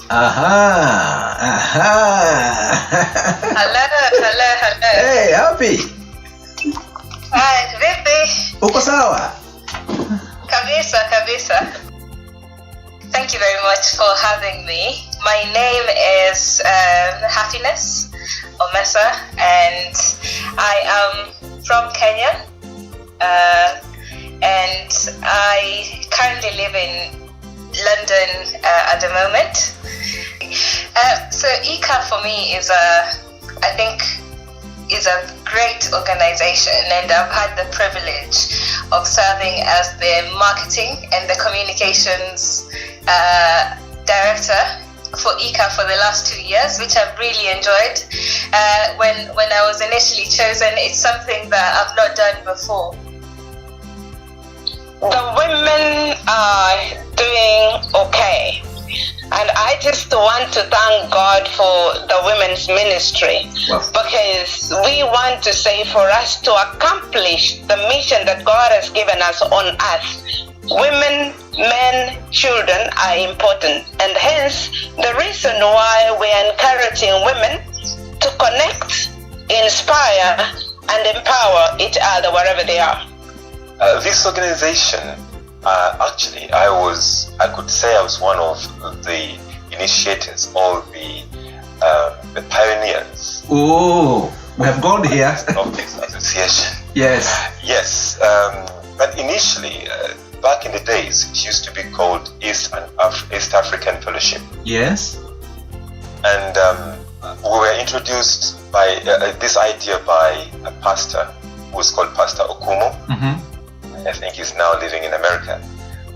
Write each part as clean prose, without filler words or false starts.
Aha, aha. Hello. Hey, happy. Hi, vipi? Uko sawa? Kabisa. Thank you very much for having me. My name is Happiness Omesa, and I am from Kenya. And I currently live in London at the moment. So ECAF for me is a great organization, and I've had the privilege of serving as the marketing and the communications director for ECAF for the last 2 years, which I've really enjoyed. When I was initially chosen, it's something that I've not done before. The women are doing okay, and I just want to thank God for the women's ministry. Wow. Because we want to say, for us to accomplish the mission that God has given us on earth, women, men, children are important, and hence the reason why we are encouraging women to connect, inspire, and empower each other wherever they are. This organization, actually, I could say I was one of the initiators or the pioneers. Oh, we have gone here. Of this association. Yes. But initially, back in the days, it used to be called East African Fellowship. Yes. And we were introduced by this idea by a pastor who was called Pastor Okumo. Mm-hmm. I think he's now living in America.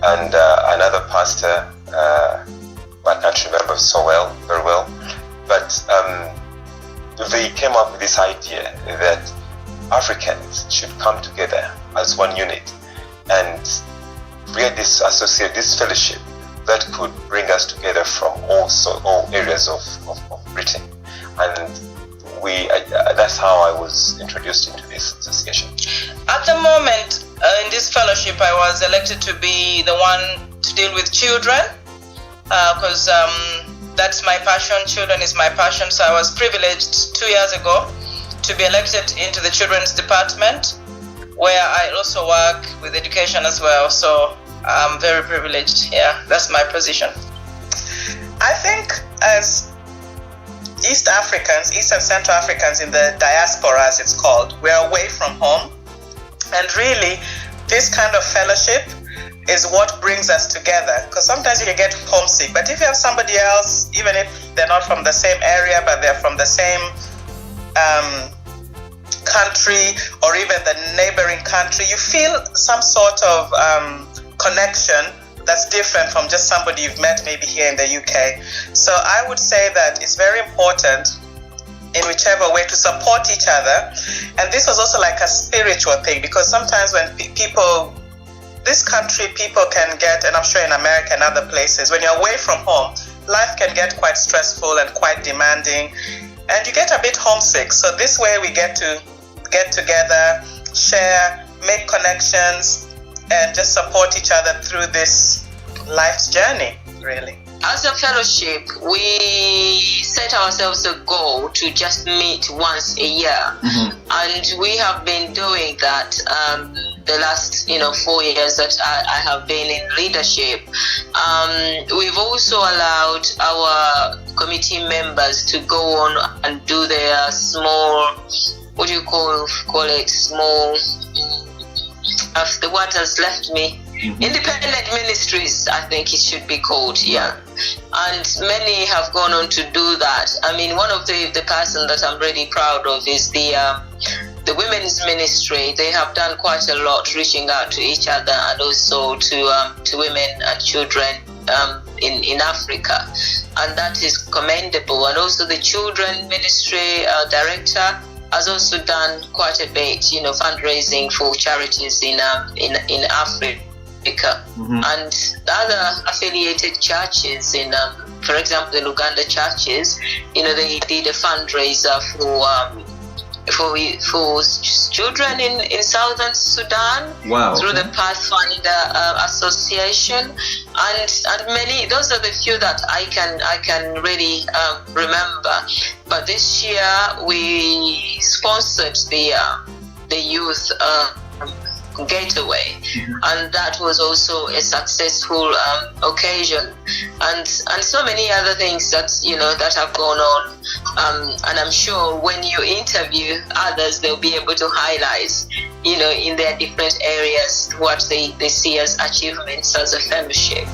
And another pastor, I can't remember very well, but they came up with this idea that Africans should come together as one unit and create this fellowship that could bring us together from all areas of Britain. And that's how I was introduced into this association. At the moment, in this fellowship, I was elected to be the one to deal with children, because that's my passion. Children is my passion. So I was privileged 2 years ago to be elected into the children's department, where I also work with education as well. So I'm very privileged. Yeah, that's my position. I think as East and Central Africans in the diaspora, as it's called, we're away from home. And really, this kind of fellowship is what brings us together. Because sometimes you can get homesick. But if you have somebody else, even if they're not from the same area, but they're from the same country or even the neighboring country, you feel some sort of connection that's different from just somebody you've met maybe here in the UK. So I would say that it's very important in whichever way to support each other. And this was also like a spiritual thing, because sometimes when this country people can get, and I'm sure in America and other places, when you're away from home, life can get quite stressful and quite demanding, and you get a bit homesick. So this way we get to get together, share, make connections, and just support each other through this life's journey, really. As a fellowship, we set ourselves a goal to just meet once a year. Mm-hmm. And we have been doing that the last 4 years that I have been in leadership. We've also allowed our committee members to go on and do their small, what do you call it, small, the word has left me. Mm-hmm. Independent ministries, I think it should be called, yeah. And many have gone on to do that. I mean, one of the person that I'm really proud of is the women's ministry. They have done quite a lot, reaching out to each other and also to women and children in Africa, and that is commendable. And also the children ministry director has also done quite a bit, fundraising for charities in Africa. Mm-hmm. And the other affiliated churches for example, the Luganda churches, they did a fundraiser for for children in Southern Sudan. Wow. Through the Pathfinder Association, and many. Those are the few that I can really remember. But this year we sponsored the youth getaway, and that was also a successful occasion, and so many other things that that have gone on, and I'm sure when you interview others, they'll be able to highlight in their different areas what they see as achievements as a fellowship.